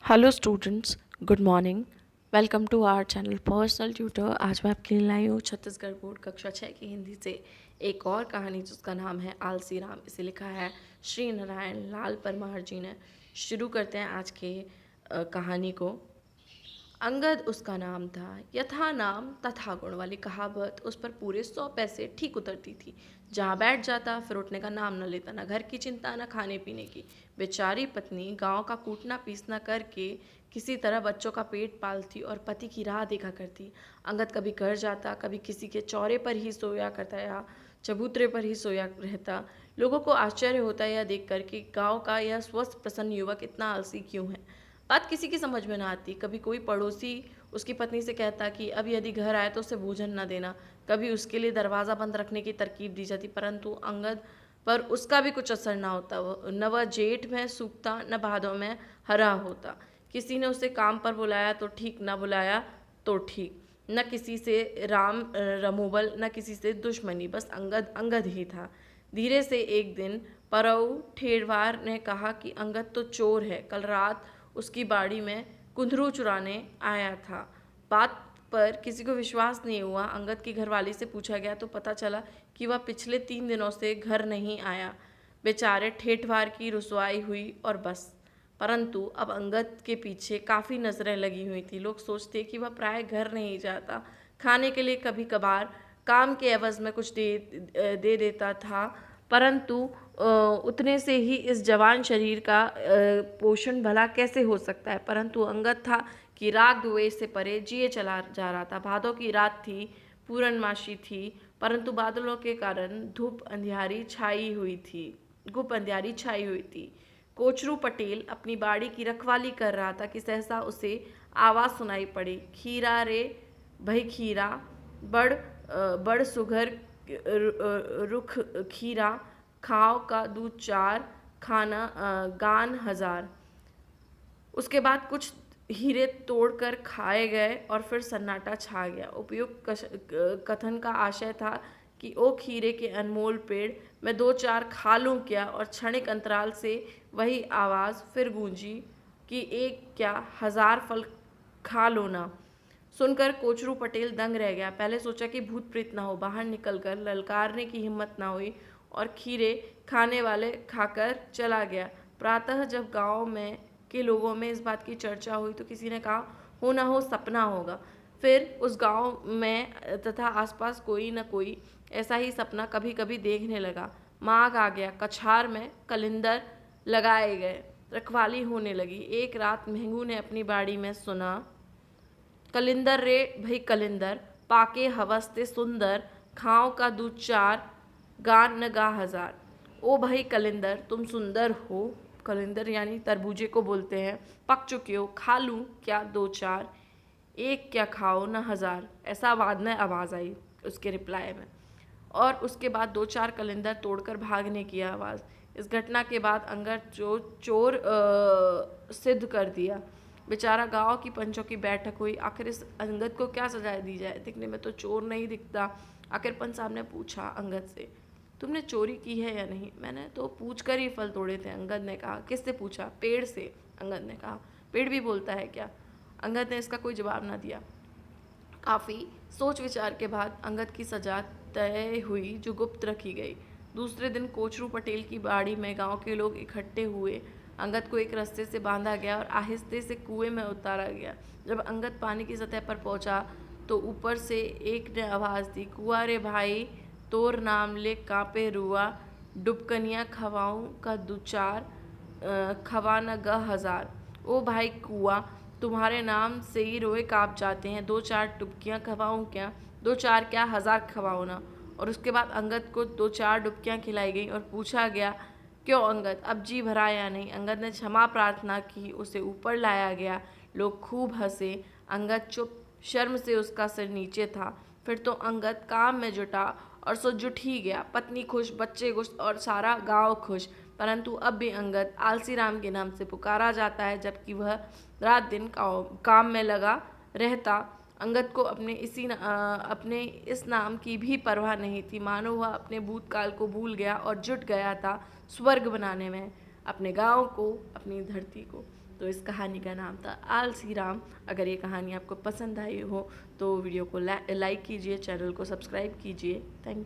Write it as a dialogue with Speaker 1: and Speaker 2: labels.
Speaker 1: Hello students, good morning. Welcome to our channel personal tutor. आज मैं आपके लिए लाई हूँ छत्तीसगढ़ बोर्ड कक्षा 6 की हिंदी से एक और कहानी जिसका नाम है आलसी राम। इसे लिखा है श्री नारायण लाल परमार जी ने। शुरू करते हैं आज के कहानी को। अंगद उसका नाम था। यथा नाम तथा गुण वाली कहावत उस पर पूरे 100 पैसे ठीक उतरती थी। जहाँ बैठ जाता फिर उठने का नाम न लेता, न घर की चिंता न खाने पीने की। बेचारी पत्नी गांव का कूटना पीसना करके किसी तरह बच्चों का पेट पालती और पति की राह देखा करती। अंगद कभी घर जाता, कभी किसी के चौरे पर ही सोया करता या चबूतरे पर ही सोया रहता। लोगों को आश्चर्य होता यह देखकर कि गांव का यह स्वस्थ प्रसन्न युवक इतना आलसी क्यों है। बात किसी की समझ में ना आती। कभी कोई पड़ोसी उसकी पत्नी से कहता कि अब यदि घर आए तो उसे भोजन न देना। कभी उसके लिए दरवाज़ा बंद रखने की तरकीब दी जाती, परंतु अंगद पर उसका भी कुछ असर ना होता। न वह जेठ में सूखता, न भादों में हरा होता। किसी ने उसे काम पर बुलाया तो ठीक, न बुलाया तो ठीक। न किसी से राम रमोबल, न किसी से दुश्मनी, बस अंगद अंगद ही था। धीरे से एक दिन परऊ ठेरवार ने कहा कि अंगद तो चोर है, कल रात उसकी बाड़ी में कुंदरू चुराने आया था। बात पर किसी को विश्वास नहीं हुआ। अंगद की घरवाली से पूछा गया तो पता चला कि वह पिछले 3 दिनों से घर नहीं आया। बेचारे ठेठवार की रुसवाई हुई और बस। परंतु अब अंगद के पीछे काफ़ी नज़रें लगी हुई थी। लोग सोचते कि वह प्राय घर नहीं जाता, खाने के लिए कभी कभार काम के एवज में कुछ दे देता था, परंतु उतने से ही इस जवान शरीर का पोषण भला कैसे हो सकता है। परंतु अंगद था कि राग द्वेष से परे जिए चला जा रहा था। भादों की रात थी, पूर्णमासी थी, परंतु बादलों के कारण धूप अंधियारी छाई हुई थी। कोचरू पटेल अपनी बाड़ी की रखवाली कर रहा था कि सहसा उसे आवाज़ सुनाई पड़ी, खीरा रे भाई खीरा, बड़ सुघर रुख खीरा, खाओ का दूध चार, खाना गान हजार। उसके बाद कुछ हीरे तोड़कर खाए गए और फिर सन्नाटा छा गया। उपयुक्त कथन का आशय था कि ओ खीरे के अनमोल पेड़, मैं 2-4 खा लूँ क्या। और क्षणिक अंतराल से वही आवाज़ फिर गूंजी कि एक क्या 1000 फल खा लो ना। सुनकर कोचरू पटेल दंग रह गया। पहले सोचा कि भूत प्रेत ना हो, बाहर निकलकर ललकारने की हिम्मत ना हुई और खीरे खाने वाले खाकर चला गया। प्रातः जब गांव में के लोगों में इस बात की चर्चा हुई तो किसी ने कहा हो ना हो सपना होगा। फिर उस गांव में तथा आसपास कोई न कोई ऐसा ही सपना कभी कभी देखने लगा। माघ आ गया, कछार में कलिंदर लगाए गए, रखवाली होने लगी। एक रात महंगू ने अपनी बाड़ी में सुना, कलिंदर रे भई कलिंदर, पाके हवस्ते सुंदर, खाओ का दूध चार, गान न गा हजार। ओ भाई कलिंदर, तुम सुंदर हो। कलिंदर यानी तरबूजे को बोलते हैं। पक चुके हो, खा लूँ क्या 2-4, एक क्या खाओ न हजार। ऐसा बाद में आवाज़ आई उसके रिप्लाई में। और उसके बाद 2-4 कलिंदर तोड़कर भागने की आवाज़। इस घटना के बाद अंगद जो चोर सिद्ध कर दिया। बेचारा गांव की पंचों की बैठक हुई। आखिर इस अंगद को क्या सजा दी जाए, दिखने में तो चोर नहीं दिखता। आखिर पंच साहब ने पूछा अंगद से, तुमने चोरी की है या नहीं। मैंने तो पूछ कर ही फल तोड़े थे, अंगद ने कहा। किससे पूछा। पेड़ से, अंगद ने कहा। पेड़ भी बोलता है क्या। अंगद ने इसका कोई जवाब ना दिया। काफ़ी सोच विचार के बाद अंगद की सजा तय हुई जो गुप्त रखी गई। दूसरे दिन कोचरू पटेल की बाड़ी में गांव के लोग इकट्ठे हुए। अंगद को एक रस्ते से बांधा गया और आहिस्ते से कुएं में उतारा गया। जब अंगद पानी की सतह पर पहुंचा तो ऊपर से एक ने आवाज़ दी, कुआ रे भाई, तोर नाम ले कांपे रुआ, डुबकनिया खवाऊं का दुचार, खवा न ग हजार। ओ भाई कुआ, तुम्हारे नाम से ही रोए काँप जाते हैं। 2-4 डुबकियाँ खवाऊँ क्या, 2-4 क्या 1000 खवाओ ना। और उसके बाद अंगद को 2-4 डुबकियाँ खिलाई गई और पूछा गया, क्यों अंगद, अब जी भरा या नहीं। अंगद ने क्षमा प्रार्थना की, उसे ऊपर लाया गया। लोग खूब हंसे। अंगद चुप, शर्म से उसका सिर नीचे था। फिर तो अंगद काम में जुटा और सो जुट ही गया। पत्नी खुश, बच्चे खुश और सारा गांव खुश। परंतु अब भी अंगद आलसी राम के नाम से पुकारा जाता है, जबकि वह रात दिन काम में लगा रहता। अंगद को अपने इस नाम की भी परवाह नहीं थी। मानो वह अपने भूतकाल को भूल गया और जुट गया था स्वर्ग बनाने में, अपने गांव को, अपनी धरती को। तो इस कहानी का नाम था आलसी राम। अगर ये कहानी आपको पसंद आई हो तो वीडियो को लाइक कीजिए, चैनल को सब्सक्राइब कीजिए। थैंक